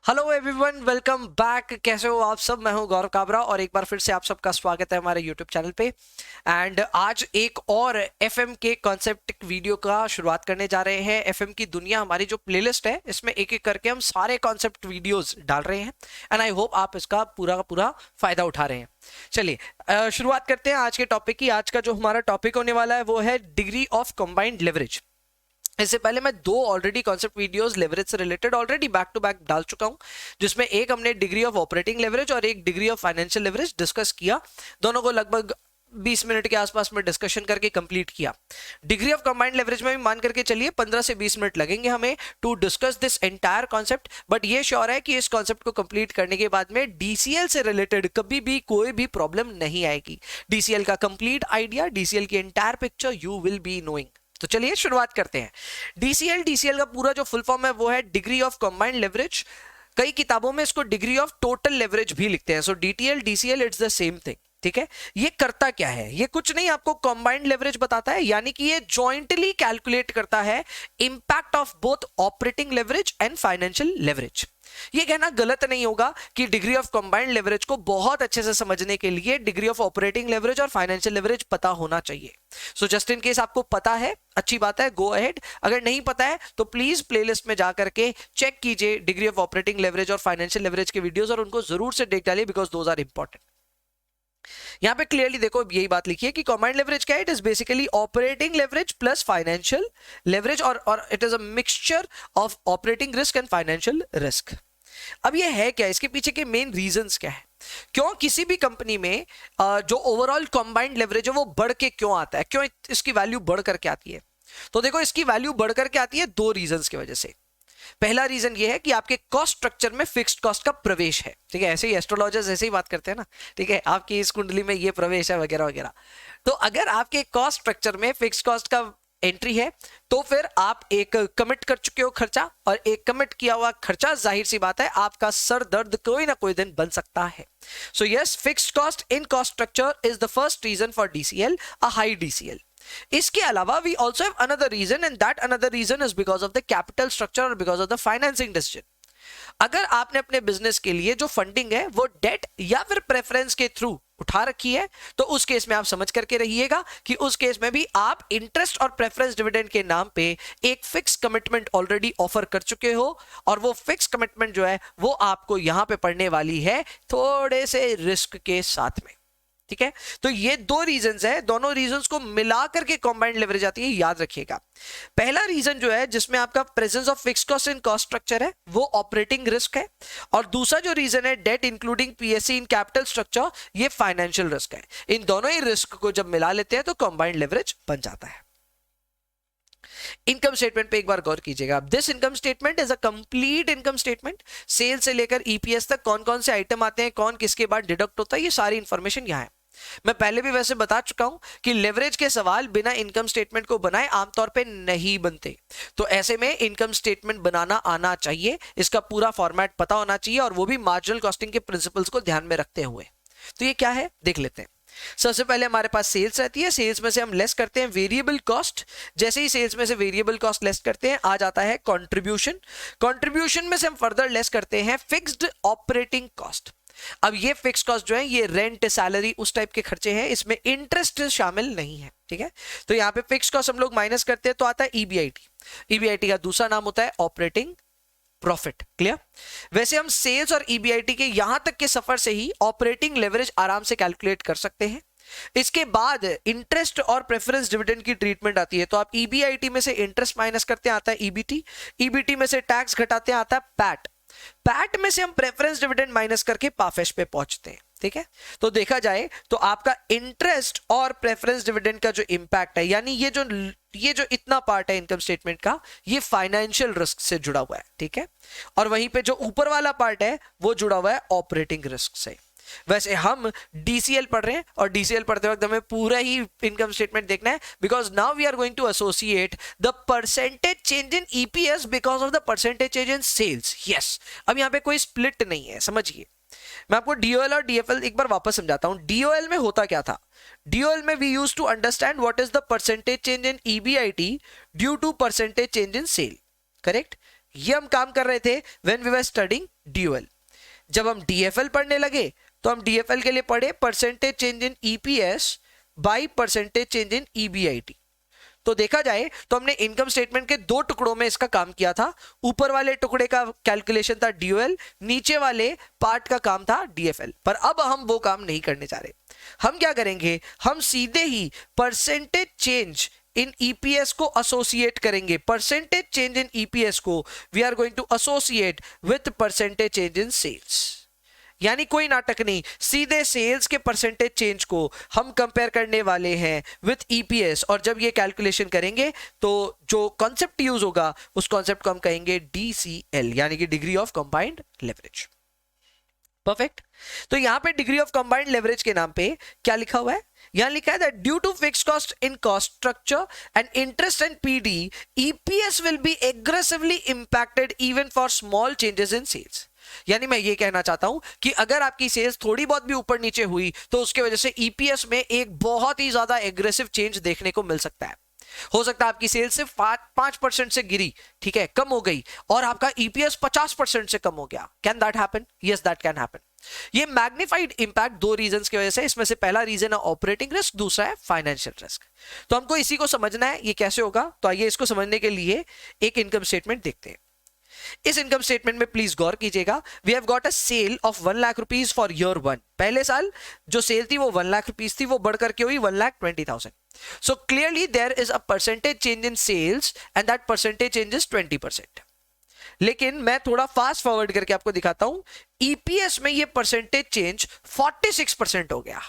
Hello everyone, welcome back. कैसे हो आप सब? मैं हूं गौरव काबरा और एक बार फिर से आप सबका स्वागत है हमारे यूट्यूब चैनल पे। एंड आज एक और एफएम के कॉन्सेप्ट वीडियो का शुरुआत करने जा रहे हैं। एफएम की दुनिया हमारी जो प्लेलिस्ट है, इसमें एक एक करके हम सारे कॉन्सेप्ट वीडियोस डाल रहे हैं एंड आई होप आप इसका पूरा का पूरा फायदा उठा रहे हैं। चलिए शुरुआत करते हैं आज के टॉपिक की। आज का जो हमारा टॉपिक होने वाला है वो है डिग्री ऑफ कंबाइंड लेवरेज। इससे पहले मैं दो ऑलरेडी कॉन्सेप्ट वीडियोस लेवरेज से related already back to back डाल चुका हूं, जिसमें एक हमने डिग्री ऑफ ऑपरेटिंग लेवरेज और एक degree of financial leverage discuss किया। दोनों को लगभग 20 मिनट के आसपास में डिस्कशन करके कंप्लीट किया। डिग्री ऑफ कंबाइंड लेवरेज में भी मान करके चलिए 15 से 20 मिनट लगेंगे हमें to discuss this entire concept. But ये श्योर है कि इस कॉन्सेप्ट को कंप्लीट करने के बाद में डीसीएल से रिलेटेड कभी भी कोई भी प्रॉब्लम नहीं आएगी। डीसीएल का कंप्लीट आइडिया, डीसीएल की entire picture you will be knowing. तो चलिए शुरुआत करते हैं। डीसीएल का पूरा जो फुल फॉर्म है वो है डिग्री ऑफ कंबाइंड लेवरेज। कई किताबों में इसको डिग्री ऑफ टोटल लेवरेज भी लिखते हैं। So DTL DCL it's the same thing. ठीक है, ये करता क्या है? ये कुछ नहीं, आपको कंबाइंड लेवरेज बताता है, यानी कि ये जॉइंटली कैलकुलेट करता है impact of both operating leverage and financial leverage. ये कहना गलत नहीं होगा कि डिग्री ऑफ कंबाइंड लेवरेज को बहुत अच्छे से समझने के लिए डिग्री ऑफ ऑपरेटिंग लेवरेज और फाइनेंशियल लेवरेज पता होना चाहिए। सो जस्ट इन केस आपको पता है, अच्छी बात है, गो अहेड। अगर नहीं पता है तो प्लीज प्लेलिस्ट में जाकर के चेक कीजिए डिग्री ऑफ ऑपरेटिंग लेवरेज और फाइनेंशियल लेवरेज के वीडियोस और उनको जरूर से देख डालिए, बिकॉज दोज आर इंपॉर्टेंट। यहां पे क्लियरली देखो, यही बात लिखी है कि कंबाइंड लेवरेज क्या है? It is basically operating leverage plus financial leverage और it is a mixture of operating risk and financial risk. अब ये है क्या? इसके पीछे के मेन रीजंस क्या है? क्यों किसी भी कंपनी में जो ओवरऑल कंबाइंड लेवरेज है वो बढ़ के क्यों आता है? क्यों इसकी वैल्यू बढ़ करके आती है? तो देखो, इसकी वैल्यू बढ़ करके आती है दो रीजंस की वजह से। पहला रीजन ये है कि आपके कॉस्ट स्ट्रक्चर में फिक्स्ड कॉस्ट का प्रवेश है। ठीक है, ऐसे ही एस्ट्रोलॉजर्स ऐसे ही बात करते हैं ना। ठीक है, आपकी इस कुंडली में ये प्रवेश है वगैरह वगैरह। तो अगर आपके कॉस्ट स्ट्रक्चर में फिक्स्ड कॉस्ट का एंट्री है तो फिर आप एक कमिट कर चुके हो खर्चा, और एक कमिट किया हुआ खर्चा जाहिर सी बात है आपका सर दर्द कोई ना कोई दिन बन सकता है। So yes, fixed cost in cost structure is the first reason for DCL, a high DCL. इसके अलावा we also have another reason, and that another reason is because of the capital structure और because of the financing decision. अगर आपने अपने business के लिए जो funding है वो डेट या फिर प्रेफरेंस के थ्रू उठा रखी है, तो उस केस में आप समझ करके रहिएगा कि उस केस में भी आप इंटरेस्ट और प्रेफरेंस डिविडेंड के नाम पे एक फिक्स कमिटमेंट ऑलरेडी ऑफर कर चुके हो, और वो फिक्स कमिटमेंट जो है वो आपको यहां पे पड़ने वाली है थोड़े से रिस्क के साथ में। ठीक है, तो ये दो रीजंस है, दोनों रीजंस को मिला करके कंबाइंड लेवरेज आती है, याद रखिएगा। पहला रीजन जो है जिसमें आपका presence of fixed cost in cost structure है वो ऑपरेटिंग रिस्क है, और दूसरा जो रीजन है debt including PSC in capital structure, ये फाइनेंशियल रिस्क है। इन दोनों ही रिस्क को जब मिला लेते हैं तो कंबाइंड लेवरेज बन जाता है। इनकम स्टेटमेंट पे एक बार गौर कीजिएगा। This income statement is a complete income statement. Sale से लेकर ईपीएस तक कौन कौन से आइटम आते हैं, कौन किसके बाद डिडक्ट होता है, ये सारी इंफॉर्मेशन यहां है। मैं पहले भी वैसे बता चुका हूं कि लेवरेज के सवाल बिना इनकम स्टेटमेंट को बनाए आमतौर पे नहीं बनते, तो ऐसे में इनकम स्टेटमेंट बनाना आना चाहिए, इसका पूरा फॉर्मेट पता होना चाहिए, और वो भी मार्जिनल कॉस्टिंग के प्रिंसिपल्स को ध्यान में रखते हुए। तो ये क्या है देख लेते हैं। सबसे पहले हमारे पास सेल्स रहती है, सेल्स में से हम लेस करते हैं वेरिएबल कॉस्ट। जैसे ही सेल्स में से वेरिएबल कॉस्ट लेस करते हैं आ जाता है कंट्रीब्यूशन। कंट्रीब्यूशन में से हम फर्दर लेस करते हैं फिक्स्ड ऑपरेटिंग कॉस्ट। अब ये फिक्स कॉस्ट जो है ये रेंट, सैलरी, उस टाइप के खर्चे हैं, इसमें इंटरेस्ट शामिल नहीं है। ठीक है, तो यहाँ पे फिक्स कॉस्ट हम लोग माइनस करते हैं तो आता है ईबीआईटी। ईबीआईटी का दूसरा नाम होता है ऑपरेटिंग प्रॉफिट। क्लियर? वैसे हम सेल्स और ईबीआईटी के यहां तक के सफर से ही ऑपरेटिंग लेवरेज आराम से कैलकुलेट कर सकते हैं। इसके बाद इंटरेस्ट और प्रेफरेंस डिविडेंड की ट्रीटमेंट आती है, तो आप ईबीआईटी में से इंटरेस्ट माइनस करते हैं आता है ईबीटी, ईबीटी में से टैक्स घटाते हैं आता है पैट, पैट में से हम प्रेफरेंस डिविडेंड माइनस करके पाफेश पे पहुंचते हैं। ठीक है, तो देखा जाए तो आपका इंटरेस्ट और प्रेफरेंस डिविडेंड का जो इंपैक्ट है, यानी ये जो इतना पार्ट है इनकम स्टेटमेंट का, ये फाइनेंशियल रिस्क से जुड़ा हुआ है। ठीक है, और वहीं पे जो ऊपर वाला पार्ट है वो जुड़ा हुआ है ऑपरेटिंग रिस्क से। वैसे हम डीसीएल पढ़ रहे हैं और डीसीएल पढ़ते वक्त हमें पूरा ही इनकम स्टेटमेंट देखना है, because now we are going to associate the percentage change in EPS because of the percentage change in sales. Yes, अब यहां पे कोई स्प्लिट नहीं है, समझिए। मैं आपको डीओएल और डीएफएल एक बार वापस समझाता हूं। डीओएल में होता क्या था? डीओएल में we used to understand what is the percentage change in EBIT due to percentage change in sale. Correct? ये हम काम कर रहे थे when we were studying dual. जब हम डीएफएल पढ़ने लगे तो हम डीएफएल के लिए पढ़े percentage change in EPS by percentage change in EBIT. तो देखा जाए तो हमने इनकम स्टेटमेंट के दो टुकड़ों में इसका काम किया था। ऊपर वाले टुकड़े का कैलकुलेशन था ड्यूअल, नीचे वाले पार्ट का काम था डीएफएल। पर अब हम वो काम नहीं करने जा रहे। हम क्या करेंगे, हम सीधे ही परसेंटेज चेंज इन ईपीएस को एसोसिएट करेंगे। परसेंटेज चेंज इन ईपीएस को we are going to associate with percentage change in sales. यानी कोई नाटक नहीं, सीधे सेल्स के परसेंटेज चेंज को हम कंपेयर करने वाले हैं विथ ईपीएस। और जब ये कैलकुलेशन करेंगे तो जो कॉन्सेप्ट यूज होगा उस कॉन्सेप्ट को हम कहेंगे डीसीएल, यानी कि degree of combined leverage. Perfect. तो यहां पे डिग्री ऑफ कंबाइंड लेवरेज के नाम पे क्या लिखा हुआ है, यहां लिखा है that due to fixed cost in cost structure and interest and PD, EPS will be aggressively impacted even for small changes in sales. यानी मैं ये कहना चाहता हूं कि अगर आपकी सेल्स थोड़ी बहुत भी ऊपर नीचे हुई तो उसके वजह से ईपीएस में एक बहुत ही ज्यादा एग्रेसिव चेंज देखने को मिल सकता है। हो सकता है आपकी सेल्स सिर्फ 5% से गिरी, ठीक है, कम हो गई, और आपका ईपीएस 50% से कम हो गया। Can that happen? Yes, that can happen. ये मैग्नीफाइड इंपैक्ट दो रीजंस की वजह से, इसमें से पहला रीजन है ऑपरेटिंग रिस्क, दूसरा है फाइनेंशियल रिस्क। तो हमको इसी को समझना है, ये कैसे होगा। तो आइए इसको समझने के लिए एक इनकम स्टेटमेंट देखते हैं। इस इनकम स्टेटमेंट में प्लीज गौर कीजिएगा। We have got a sale of 1 lakh rupees for year 1। पहले साल जो सेल थी वो 1 लाख रुपीज थी, वो बढ़कर के हुई 1,20,000। So clearly there is a percentage change in sales and that percentage change is 20%। लेकिन मैं थोड़ा फास्ट फॉरवर्ड करके आपको दिखाता हूं, ईपीएस में ये परसेंटेज चेंज 46% हो गया।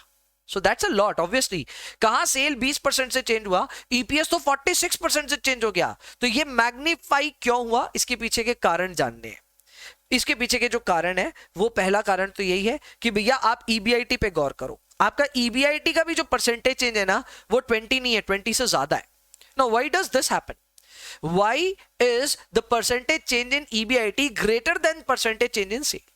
So that's a lot. Obviously कहां सेल 20% से चेंज हुआ, ईपीएस तो 46% से चेंज हो गया। तो ये मैग्नीफाई क्यों हुआ, इसके पीछे के कारण जानने हैं। इसके पीछे के जो कारण है वो पहला कारण तो यही है कि भैया आप ईबीआईटी पे गौर करो। आपका ईबीआईटी का भी जो परसेंटेज चेंज है ना वो 20 नहीं है, 20 से ज्यादा है। Now why does this happen? Why is the percentage change in EBIT greater than percentage change in sale?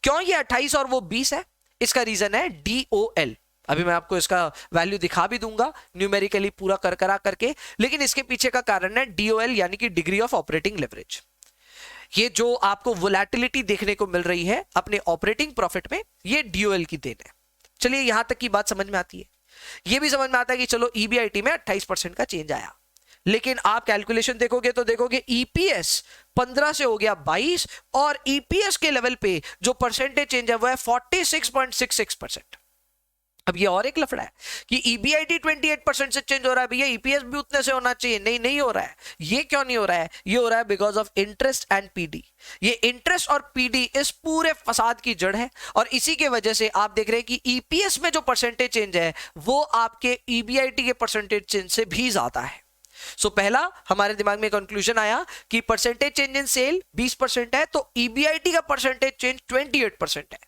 क्यों ये 28 और वो 20 है? इसका रीजन है DOL। अभी मैं आपको इसका वैल्यू दिखा भी दूंगा न्यूमेरिकली पूरा करा करके, लेकिन इसके पीछे का कारण है DOL, यानी कि डिग्री ऑफ ऑपरेटिंग लेवरेज। ये जो आपको वोलेटिलिटी देखने को मिल रही है अपने ऑपरेटिंग प्रॉफिट में, ये DOL की देन है। चलिए यहां तक की बात समझ में आती है। ये भी समझ में आता है कि चलो EBIT में 28% का चेंज आया, लेकिन आप कैलकुलेशन देखोगे तो देखोगे ईपीएस 15 से हो गया 22, और ईपीएस के लेवल पे जो परसेंटेज चेंज है वो है 46.66%। अब ये और एक लफड़ा है कि ईबीआईटी 28% से चेंज हो रहा है, भैया ईपीएस भी उतने से होना चाहिए। नहीं, नहीं हो रहा है। ये क्यों नहीं हो रहा है? ये हो रहा है because of interest and PD. ये इंटरेस्ट और पीडी इस पूरे फसाद की जड़ है, और इसी के वजह से आप देख रहे हैं कि ईपीएस में जो परसेंटेज चेंज है वो आपके ईबीआईटी के परसेंटेज चेंज से भी ज्यादा है। सो पहला हमारे दिमाग में कंक्लूजन आया कि परसेंटेज चेंज इन सेल 20% है, तो ईबीआईटी का परसेंटेज चेंज 28% है,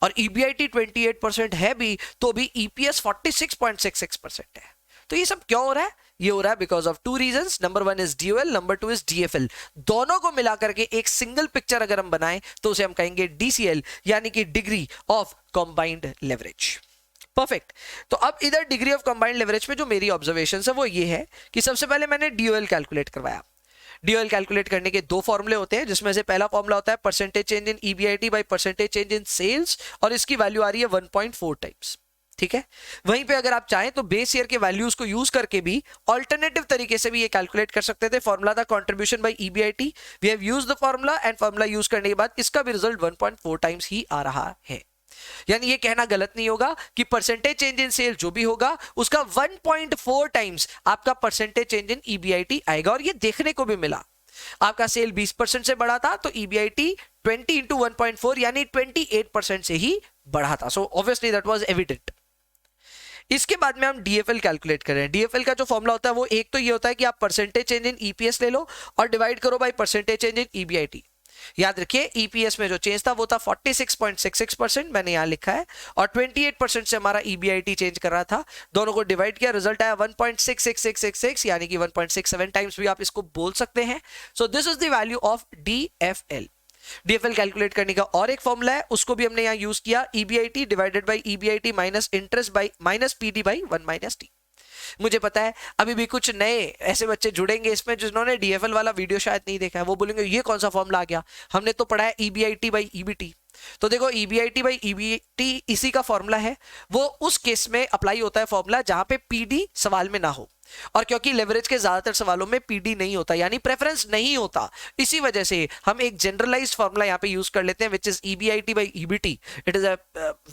और ईबीआईटी 28% है भी तो भी ईपीएस 46.66% है। तो ये सब क्यों हो रहा है? ये हो रहा है because of two reasons. Number 1 is DOL, number 2 is DFL। दोनों को मिलाकर के एक सिंगल पिक्चर अगर हम बनाएं तो उसे हम कहेंगे DCL, यानी कि degree of combined leverage. Perfect. तो अब इधर डिग्री ऑफ कंबाइंड लेवरेज में जो मेरी ऑब्जर्वेशन है वो ये है कि सबसे पहले मैंने DOL कैलकुलेट करवाया। DOL कैलकुलेट करने के दो फॉर्मूले होते हैं, जिसमें से पहला फॉर्मूला होता है percentage change in EBIT by percentage change in sales, और इसकी वैल्यू आ रही है 1.4 टाइम्स। ठीक है। वहीं पे अगर आप चाहें तो बेस ईयर के वैल्यूज को यूज करके भी ऑल्टरनेटिव तरीके से भी ये कैलकुलेट कर सकते थे। फॉर्मूला था contribution by EBIT। We have used the formula, and formula use करने के बाद इसका भी रिजल्ट 1.4 टाइम्स ही आ रहा है। यानी ये कहना गलत नहीं होगा कि परसेंटेज चेंज इन सेल जो भी होगा उसका 1.4 टाइम्स आपका परसेंटेज चेंज इन EBIT आएगा। और ये देखने को भी मिला। आपका सेल 20% से बढ़ा था तो EBIT 20 into 1.4 यानी 28% से ही बढ़ा था। So obviously that was evident. इसके बाद में हम DFL कैलकुलेट कर रहे हैं। DFL का जो फॉर्मूला होता है वो एक तो ये होता है कि आप परसेंटेज चेंज इन EPS ले लो और डिवाइड करो bye percentage change in EBIT। याद रखिए EPS में जो चेंज था वो था 46.66%, मैंने यहां लिखा है, और 28% से हमारा EBIT चेंज कर रहा था। दोनों को डिवाइड किया, रिजल्ट आया 1.66666, यानी कि 1.67 टाइम्स भी आप इसको बोल सकते हैं। So this is the value of DFL। DFL calculate करने का और एक फॉर्मूला है, उसको भी हमने यहां यूज किया, EBIT divided by EBIT minus interest by minus PD by 1 - T। मुझे पता है अभी भी कुछ नए ऐसे बच्चे जुड़ेंगे इसमें जिन्होंने डीएफएल वाला वीडियो शायद नहीं देखा है, वो बोलेंगे ये कौन सा फॉर्मूला आ गया, हमने तो पढ़ा है ईबीआईटी बाई ईबीटी। तो देखो ईबीआईटी बाई ईबीटी इसी का फॉर्मूला है, वो उस केस में अप्लाई होता है फॉर्मूला जहां पे पीडी सवाल में ना हो, और क्योंकि लेवरेज के ज्यादातर सवालों में पीडी नहीं होता यानी प्रेफरेंस नहीं होता, इसी वजह से हम एक जनरलाइज्ड फॉर्मूला यहां पे यूज कर लेते हैं which is EBIT by EBT. It is a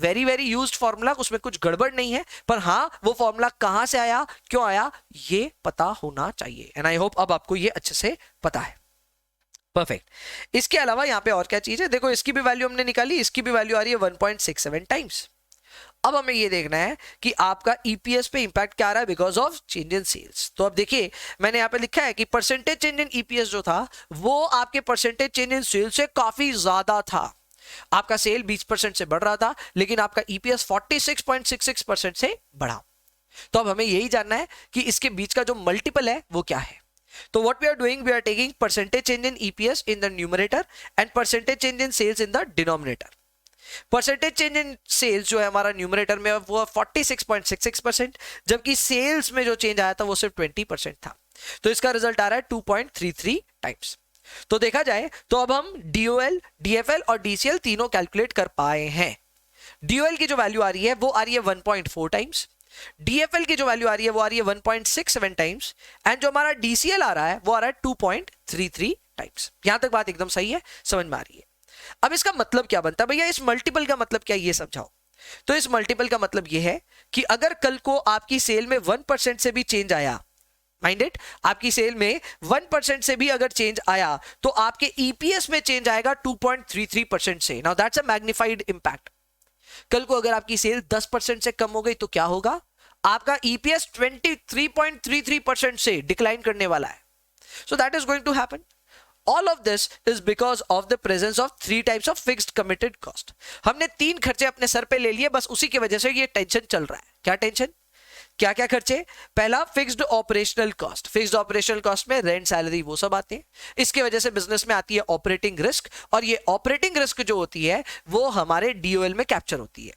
very very used formula, उसमें कुछ गड़बड़ नहीं है, पर हाँ वो फॉर्मूला कहां से आया क्यों आया ये पता होना चाहिए, एंड आई होप अब आपको ये अच्छे से पता है। परफेक्ट। इसके अलावा यहां पे और क्या चीज है, देखो इसकी भी वैल्यू हमने निकाली, इसकी भी वैल्यू आ रही है 1.67 टाइम्स। अब हमें ये देखना है कि आपका ईपीएस पे इंपैक्ट क्या आ रहा है because of change in sales. तो अब देखिए मैंने यहां पे लिखा है कि परसेंटेज चेंज इन ईपीएस जो था वो आपके परसेंटेज चेंज इन सेल्स से काफी ज्यादा था। आपका सेल 20% से बढ़ रहा था लेकिन आपका ईपीएस 46.66% से बढ़ा। तो अब हमें यही जानना है कि इसके बीच का जो मल्टीपल है वो क्या है। तो what we are doing, we are taking percentage change in EPS in the numerator and percentage change in sales in the denominator. Percentage change in sales जो है हमारा न्यूमरेटर में वो 46.66%, जबकि सेल्स में जो चेंज आया था वो सिर्फ 20% था। तो इसका रिजल्ट आ रहा है 2.33 टाइम्स। तो देखा जाए तो अब हम डीओएल, डीएफएल और डीसीएल तीनों कैलकुलेट कर पाए हैं। डीओएल की जो वैल्यू आ रही है वो आ रही है 1.4 टाइम्स, डीएफएल की जो वैल्यू आ रही है वो आ रही है 1.67 टाइम्स, एंड जो हमारा डीसीएल आ रहा है वो आ रहा है 2.33 टाइम्स। यहां तक बात एकदम सही है, समझ में आ रही है। अब इसका मतलब क्या बनता है भैया, इस मल्टीपल का मतलब क्या ये समझाओ। तो इस मल्टीपल का मतलब ये है कि अगर कल को आपकी सेल में 1% से भी चेंज आया, माइंड इट, आपकी सेल में 1% से भी अगर चेंज आया तो आपके ईपीएस में चेंज आएगा 2.33% से। Now that's a magnified impact. कल को अगर आपकी सेल 10% से कम हो गई तो क्या होगा, आपका ईपीएस 23.33% से डिक्लाइन करने वाला है। So that is going to happen. All of this is because of the presence of 3 types of fixed committed cost. हमने 3 खर्चे अपने सर पे ले लिए, बस उसी की वजह से ये टेंशन चल रहा है। क्या टेंशन, क्या क्या खर्चे? पहला fixed operational cost. Fixed operational cost में रेंट, सैलरी वो सब आते हैं। इसकी वजह से बिजनेस में आती है ऑपरेटिंग रिस्क, और ये ऑपरेटिंग रिस्क जो होती है वो हमारे डीओएल में कैप्चर होती है।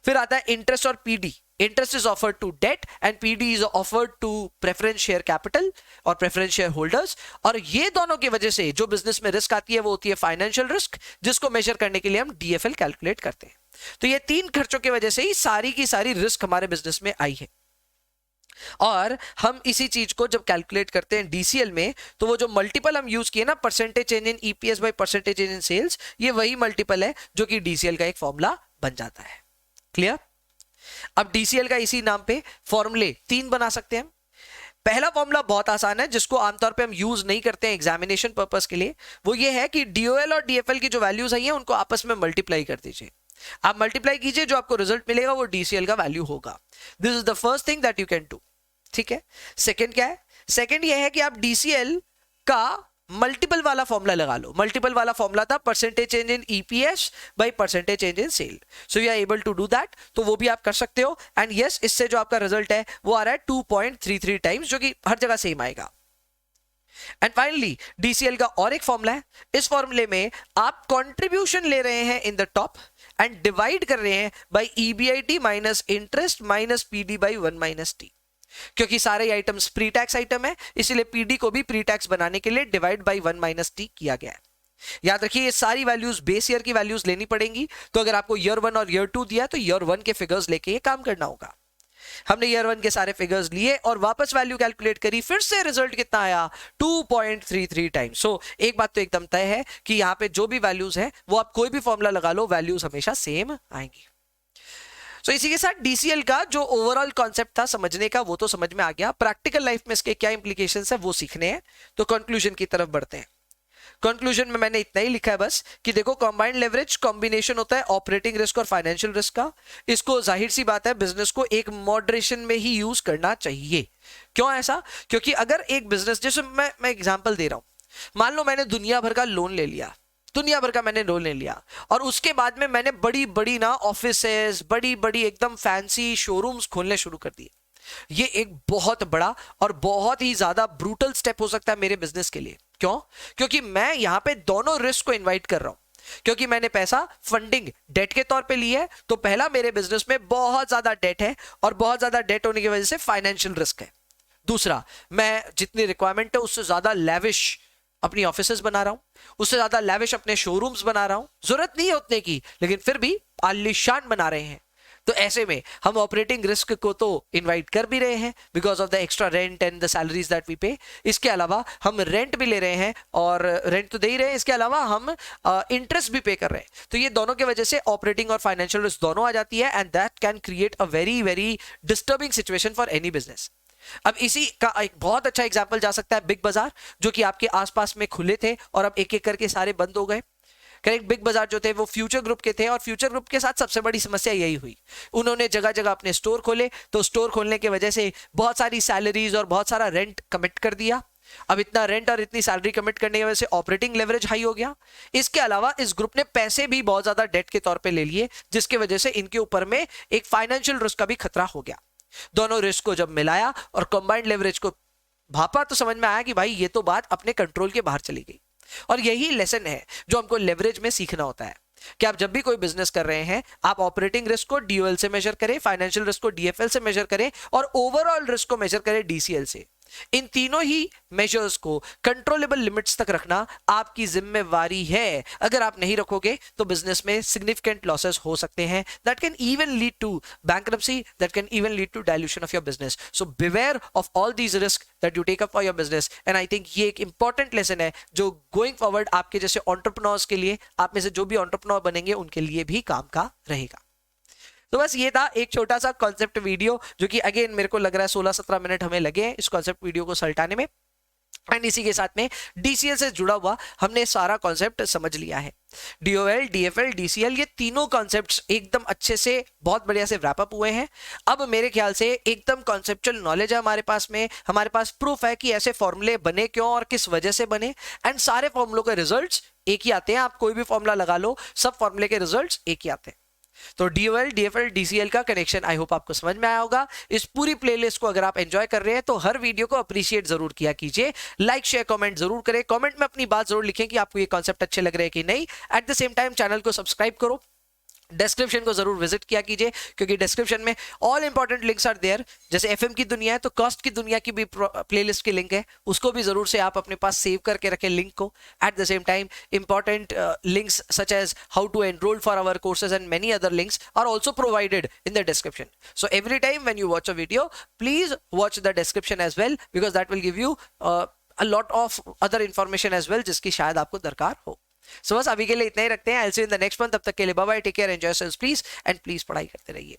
फिर आता है इंटरेस्ट और PD. Interest is offered to debt and PD is offered to preference share capital और प्रेफरेंस शेयर होल्डर्स। और ये दोनों की वजह से जो बिजनेस में रिस्क आती है वो होती है फाइनेंशियल रिस्क, जिसको मेजर करने के लिए हम डीएफएल कैलकुलेट करते हैं। तो ये 3 खर्चों की वजह से ही सारी की सारी रिस्क हमारे बिजनेस में आई है। और हम इसी चीज को जब कैलकुलेट करते हैं डीसीएल में, तो वो जो मल्टीपल हम यूज किए ना, percentage change in EPS by percentage change in sales, ये वही मल्टीपल है जो कि डीसीएल का एक फॉर्मूला बन जाता है। क्लियर? अब डीसीएल का इसी नाम पे फॉर्मूले 3 बना सकते हैं। पहला फॉर्मूला बहुत आसान है, जिसको आमतौर पे हम यूज नहीं करते हैं एग्जामिनेशन पर्पस के लिए। वो ये है कि डीओएल और डीएफएल की जो वैल्यूज आई हैं उनको आपस में मल्टीप्लाई कर दीजिए। आप मल्टीप्लाई कीजिए, जो आपको रिजल्ट मिलेगा वो डीसीएल का वैल्यू होगा। This is the first thing that you can do. ठीक है। सेकंड क्या है? सेकंड ये है कि आप डीसीएल का मल्टीपल वाला फॉर्मूला लगा लो। मल्टीपल वाला फॉर्मूला था percentage change in EPS by percentage change in sale. So you are able to do that, तो वो भी आप कर सकते हो। एंड यस, इससे जो आपका रिजल्ट है वो आ रहा है 2.33 टाइम्स, जो कि हर जगह सेम आएगा। एंड फाइनली डीसीएल का और एक फॉर्मूला है। इस फॉर्मूले में आप कंट्रीब्यूशन ले रहे हैं in the top and divide कर रहे हैं by EBIT minus interest minus PD by 1 minus T. क्योंकि सारे आइटम्स प्री टैक्स आइटम है, इसलिए पीडी को भी प्री टैक्स बनाने के लिए डिवाइड बाय 1 माइनस टी किया गया है। याद रखिए ये सारी वैल्यूज बेस ईयर की वैल्यूज लेनी पड़ेंगी। तो अगर आपको ईयर 1 और ईयर 2 दिया तो ईयर 1 के फिगर्स लेके ये काम करना होगा। हमने ईयर 1 के सारे फिगर्स लिए और वापस वैल्यू कैलकुलेट करी, फिर से रिजल्ट कितना आया 2.33 टाइम्स। सो एक बात तो एकदम तय है कि यहाँ पे जो भी वैल्यूज है वो आप कोई भी फॉर्मूला लगा लो, वैल्यूज हमेशा सेम आएंगी। तो इसी के साथ डीसीएल का जो ओवरऑल कॉन्सेप्ट था समझने का वो तो समझ में आ गया। प्रैक्टिकल लाइफ में इसके क्या इंप्लीकेशंस है वो सीखने हैं। तो कंक्लूजन की तरफ बढ़ते हैं। कंक्लूजन में मैंने इतना ही लिखा है बस कि देखो कंबाइंड लेवरेज कॉम्बिनेशन होता है ऑपरेटिंग रिस्क और फाइनेंशियल रिस्क का। इसको जाहिर सी बात है बिजनेस को एक मॉडरेशन में ही यूज करना चाहिए। क्यों ऐसा? क्योंकि अगर एक बिजनेस, जैसे मैं एग्जांपल दे रहा हूं, मान लो मैंने दुनिया भर का लोन ले लिया, दुनिया भर का मैंने लोन ले लिया और उसके बाद में मैंने बड़ी बड़ी ना ऑफिसेस, बड़ी बड़ी एकदम फैंसी शोरूम्स खोलने शुरू कर दिए। ये एक बहुत बड़ा और बहुत ही ज्यादा ब्रूटल स्टेप हो सकता है मेरे बिजनेस के लिए। क्यों? क्योंकि मैं यहां पे दोनों रिस्क को इनवाइट कर रहा हूं। क्योंकि मैंने पैसा फंडिंग डेट के तौर पे लिया है, तो पहला मेरे बिजनेस में बहुत ज्यादा डेट है और बहुत ज्यादा डेट होने की वजह से फाइनेंशियल रिस्क है। दूसरा, मैं जितनी रिक्वायरमेंट है उससे ज्यादा लैविश अपनी ऑफिसेज बना रहा हूं, उससे ज्यादा लैविश अपने शोरूम्स बना रहा हूं, जरूरत नहीं है उतने की लेकिन फिर भी आलीशान बना रहे हैं। तो ऐसे में हम ऑपरेटिंग रिस्क को तो इनवाइट कर भी रहे हैं because of the extra rent and the salaries that we pay. इसके अलावा हम रेंट भी ले रहे हैं और रेंट तो दे ही रहे हैं, इसके अलावा हम इंटरेस्ट भी पे कर रहे हैं। तो ये दोनों की वजह से ऑपरेटिंग और फाइनेंशियल रिस्क दोनों आ जाती है and that can create a very very disturbing situation for any business. अब इसी का एक बहुत अच्छा एग्जांपल जा सकता है बिग बाजार, जो कि आपके आसपास में खुले थे और अब एक एक करके सारे बंद हो गए। करेक्ट, बिग बाजार जो थे वो फ्यूचर ग्रुप के थे और फ्यूचर ग्रुप के साथ सबसे बड़ी समस्या यही हुई, उन्होंने जगह जगह अपने स्टोर खोले, तो स्टोर खोलने की वजह से बहुत सारी सैलरीज और बहुत सारा रेंट कमिट कर दिया। अब इतना रेंट और इतनी सैलरी कमिट करने की वजह से ऑपरेटिंग लेवरेज हाई हो गया। इसके अलावा इस ग्रुप ने पैसे भी बहुत ज्यादा डेट के तौर पे ले लिए, जिसकी वजह से इनके ऊपर में एक फाइनेंशियल रिस्क का भी खतरा हो गया। दोनों रिस्क को जब मिलाया और कंबाइंड लेवरेज को भापा तो समझ में आया कि भाई ये तो बात अपने कंट्रोल के बाहर चली गई। और यही लेसन है जो हमको लेवरेज में सीखना होता है कि आप जब भी कोई बिजनेस कर रहे हैं आप ऑपरेटिंग रिस्क को डीओएल से मेजर करें, फाइनेंशियल रिस्क को डीएफएल से मेजर करें और ओवरऑल रिस्क को मेजर करें डीसीएल से। इन तीनों ही मेजर्स को कंट्रोलेबल लिमिट्स तक रखना आपकी जिम्मेवारी है। अगर आप नहीं रखोगे तो बिजनेस में सिग्निफिकेंट लॉसेस हो सकते हैं that can even lead to bankruptcy, that can even lead to dilution of your business. So beware of all these risk that you take up for your business and I think ये एक important lesson है जो going forward आपके जैसे entrepreneurs के लिए, आप में से जो भी एंटरप्रेन्योर बनेंगे उनके लिए भी काम का रहेगा। तो बस ये था एक छोटा सा कॉन्सेप्ट वीडियो जो कि अगेन मेरे को लग रहा है 16-17 मिनट हमें लगे हैं इस कॉन्सेप्ट वीडियो को सल्टाने में। एंड इसी के साथ में डीसीएल से जुड़ा हुआ हमने सारा कॉन्सेप्ट समझ लिया है। डीओएल, डीएफएल, डीसीएल ये तीनों कॉन्सेप्ट्स एकदम अच्छे से बहुत बढ़िया से रैप अप हुए हैं। अब मेरे ख्याल से एकदम कॉन्सेप्चुअल नॉलेज है हमारे पास में, हमारे पास प्रूफ है कि ऐसे फॉर्मूले बने क्यों और किस वजह से बने, एंड सारे फॉर्मूलों के रिजल्ट्स एक ही आते हैं। आप कोई भी फॉर्मूला लगा लो, सब फॉर्मूले के रिजल्ट्स एक ही आते हैं। तो डीओएल, डीएफएल, डीसीएल का कनेक्शन आई होप आपको समझ में आया होगा। इस पूरी प्लेलिस्ट को अगर आप एंजॉय कर रहे हैं तो हर वीडियो को अप्रिशिएट जरूर किया कीजिए, लाइक शेयर कमेंट जरूर करें, कमेंट में अपनी बात जरूर लिखें कि आपको ये कॉन्सेप्ट अच्छे लग रहे हैं कि नहीं। At the same time channel को सब्सक्राइब करो, डिस्क्रिप्शन को जरूर विजिट किया कीजिए क्योंकि डिस्क्रिप्शन में all important links are there. जैसे एफएम की दुनिया है तो कॉस्ट की दुनिया की भी प्लेलिस्ट की लिंक है, उसको भी जरूर से आप अपने पास सेव करके रखें लिंक को। At the same time important links such as how to enrol for our courses and many other links are also provided in the description. So every time when you watch a video please watch the description as well because that will give you a lot of other information as well जिसकी शायद आपको दरकार हो। सो बस अभी के लिए इतना ही रखते हैं। I will see you in the next one. तब तक के लिए bye bye, take care, enjoy yourselves please, and please पढ़ाई करते रहिए।